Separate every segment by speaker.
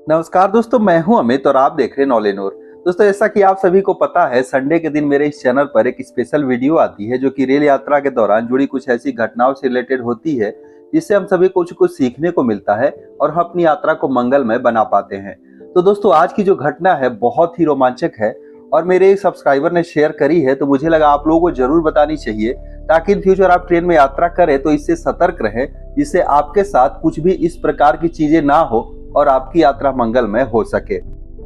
Speaker 1: नमस्कार दोस्तों, मैं हूं अमित और आप देख रहे हैं नॉलेनोर। दोस्तों, जैसा कि आप सभी को पता है, संडे के दिन मेरे इस चैनल पर एक स्पेशल वीडियो आती है जो कि रेल यात्रा के दौरान जुड़ी कुछ ऐसी घटनाओं से रिलेटेड होती है जिससे हम सभी को कुछ सीखने को मिलता है और हम अपनी यात्रा को मंगलमय बना पाते हैं। तो दोस्तों, आज की जो घटना है बहुत ही रोमांचक है और मेरे एक सब्सक्राइबर ने शेयर करी है, तो मुझे लगा आप लोगों को जरूर बतानी चाहिए ताकि इन फ्यूचर आप ट्रेन में यात्रा करें तो इससे सतर्क रहें, जिससे आपके साथ कुछ भी इस प्रकार की चीजें ना हो और आपकी यात्रा मंगलमय हो सके।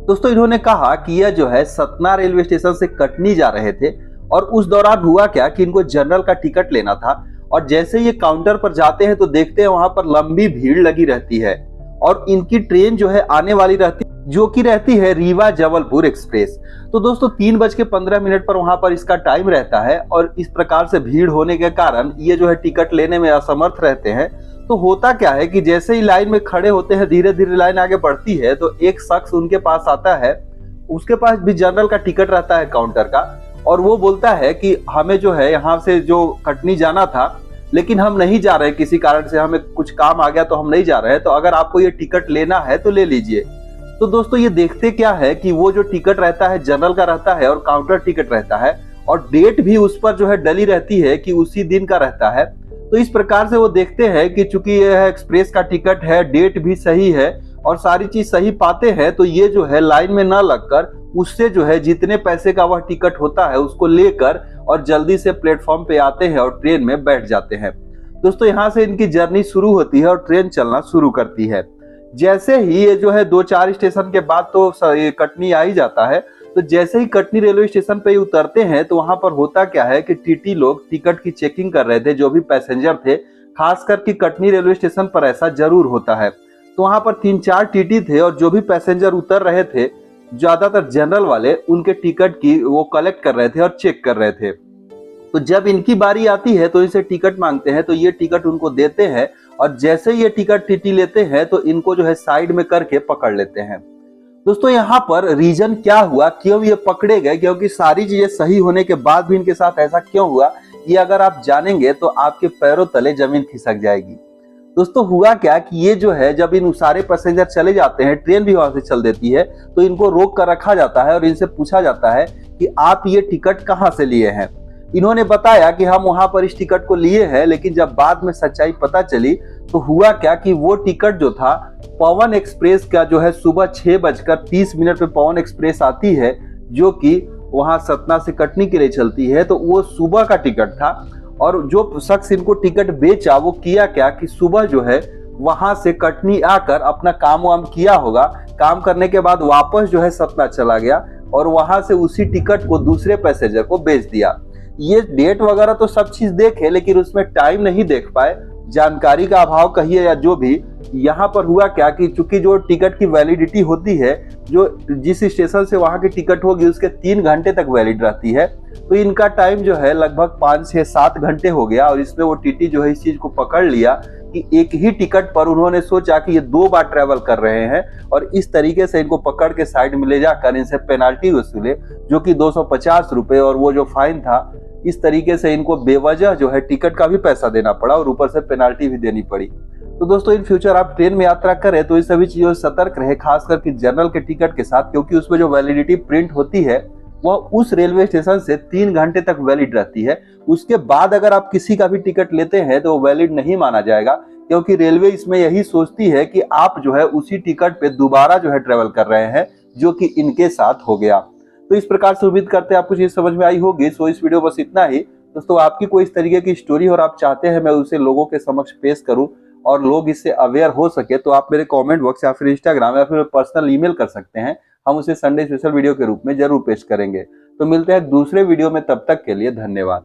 Speaker 1: दोस्तों, इन्होंने कहा कि यह जो है सतना रेलवे स्टेशन से कटनी जा रहे थे और उस दौरान हुआ क्या कि इनको जनरल का टिकट लेना था और जैसे ये काउंटर पर जाते हैं तो देखते हैं वहां पर लंबी भीड़ लगी रहती है और इनकी ट्रेन जो है आने वाली रहती जो कि रहती है रीवा जबलपुर एक्सप्रेस। तो दोस्तों 3:15 पर वहां पर इसका टाइम रहता है और इस प्रकार से भीड़ होने के कारण ये जो है टिकट लेने में असमर्थ रहते हैं। तो होता क्या है कि जैसे ही लाइन में खड़े होते हैं, धीरे धीरे लाइन आगे बढ़ती है तो एक शख्स उनके पास आता है, उसके पास भी जनरल का टिकट रहता है काउंटर का, और वो बोलता है कि हमें जो है यहाँ से जो कटनी जाना था लेकिन हम नहीं जा रहे, किसी कारण से हमें कुछ काम आ गया तो हम नहीं जा रहे, तो अगर आपको ये टिकट लेना है तो ले लीजिए। तो दोस्तों, ये देखते क्या है कि वो जो टिकट रहता है जनरल का रहता है और काउंटर टिकट रहता है और डेट भी उस पर जो है डली रहती है कि उसी दिन का रहता है। तो इस प्रकार से वो देखते हैं कि चूंकि यह एक्सप्रेस का टिकट है, डेट भी सही है और सारी चीज सही पाते हैं, तो ये जो है लाइन में न लगकर उससे जो है जितने पैसे का वह टिकट होता है उसको लेकर और जल्दी से प्लेटफॉर्म पे आते हैं और ट्रेन में बैठ जाते हैं। दोस्तों, यहाँ से इनकी जर्नी शुरू होती है और ट्रेन चलना शुरू करती है। जैसे ही ये जो है 2-4 स्टेशन के बाद तो कटनी आ ही जाता है। तो जैसे ही कटनी रेलवे स्टेशन पे उतरते हैं तो वहां पर होता क्या है कि टीटी लोग टिकट की चेकिंग कर रहे थे, जो भी पैसेंजर थे। खास करके कटनी रेलवे स्टेशन पर ऐसा जरूर होता है। तो वहां पर 3-4 टीटी थे और जो भी पैसेंजर उतर रहे थे, ज्यादातर जनरल वाले, उनके टिकट की वो कलेक्ट कर रहे थे और चेक कर रहे थे। तो जब इनकी बारी आती है तो इनसे टिकट मांगते हैं, तो ये टिकट उनको देते हैं और जैसे ये टिकट टीटी लेते हैं तो इनको जो है साइड में करके पकड़ लेते हैं। दोस्तों, यहाँ पर रीजन क्या हुआ, क्यों ये पकड़े गए, क्योंकि सारी चीजें सही होने के बाद भी इनके साथ ऐसा क्यों हुआ, ये अगर आप जानेंगे तो आपके पैरों तले जमीन खिसक जाएगी। दोस्तों, हुआ क्या कि ये जो है जब इन सारे पैसेंजर चले जाते हैं, ट्रेन भी वहां से चल देती है, तो इनको रोक कर रखा जाता है और इनसे पूछा जाता है कि आप ये टिकट कहाँ से लिए हैं। इन्होंने बताया कि हम वहां पर इस टिकट को लिए हैं, लेकिन जब बाद में सच्चाई पता चली तो हुआ क्या कि वो टिकट जो था पवन एक्सप्रेस का जो है सुबह 6:30 पे पवन एक्सप्रेस आती है जो कि वहां सतना से कटनी के लिए चलती है, तो वो सुबह का टिकट था। और जो शख्स इनको टिकट बेचा वो किया क्या कि सुबह जो है वहां से कटनी आकर अपना काम वाम किया होगा, काम करने के बाद वापस जो है सतना चला गया और वहां से उसी टिकट को दूसरे पैसेंजर को बेच दिया। ये डेट वगैरह तो सब चीज देखे लेकिन उसमें टाइम नहीं देख पाए, जानकारी का अभाव कहिए या जो भी। यहाँ पर हुआ क्या कि चूंकि जो टिकट की वैलिडिटी होती है, जो जिस स्टेशन से वहां की टिकट होगी उसके 3 घंटे तक वैलिड रहती है, तो इनका टाइम जो है लगभग 5-6-7 घंटे हो गया और इसमें वो टीटी जो है इस चीज को पकड़ लिया कि एक ही टिकट पर उन्होंने सोचा कि ये 2 बार ट्रेवल कर रहे हैं और इस तरीके से इनको पकड़ के साइड में ले जाकर इनसे पेनाल्टी वसूले, जो कि 250 रुपए, और वो जो फाइन था, इस तरीके से इनको बेवजह जो है टिकट का भी पैसा देना पड़ा और ऊपर से पेनाल्टी भी देनी पड़ी। तो दोस्तों, इन फ्यूचर आप ट्रेन में यात्रा करें तो इन सभी चीजों से सतर्क रहे, खास करके जनरल के टिकट के साथ, क्योंकि उसमें जो वैलिडिटी प्रिंट होती है वह उस रेलवे स्टेशन से 3 घंटे तक वैलिड रहती है। उसके बाद अगर आप किसी का भी टिकट लेते हैं तो वो वैलिड नहीं माना जाएगा, क्योंकि रेलवे इसमें यही सोचती है कि आप जो है उसी टिकट पे दोबारा जो है ट्रेवल कर रहे हैं, जो कि इनके साथ हो गया। तो इस प्रकार से उम्मीद करते हैं आपको चीज समझ में आई होगी। सो इस वीडियो बस इतना ही। दोस्तों, आपकी कोई इस तरीके की स्टोरी और आप चाहते हैं मैं उसे लोगों के समक्ष पेश करूं और लोग इससे अवेयर हो सके, तो आप मेरे कमेंट बॉक्स या फिर इंस्टाग्राम या फिर पर्सनल ईमेल कर सकते हैं। हम उसे संडे स्पेशल वीडियो के रूप में जरूर पेश करेंगे। तो मिलते हैं दूसरे वीडियो में, तब तक के लिए धन्यवाद।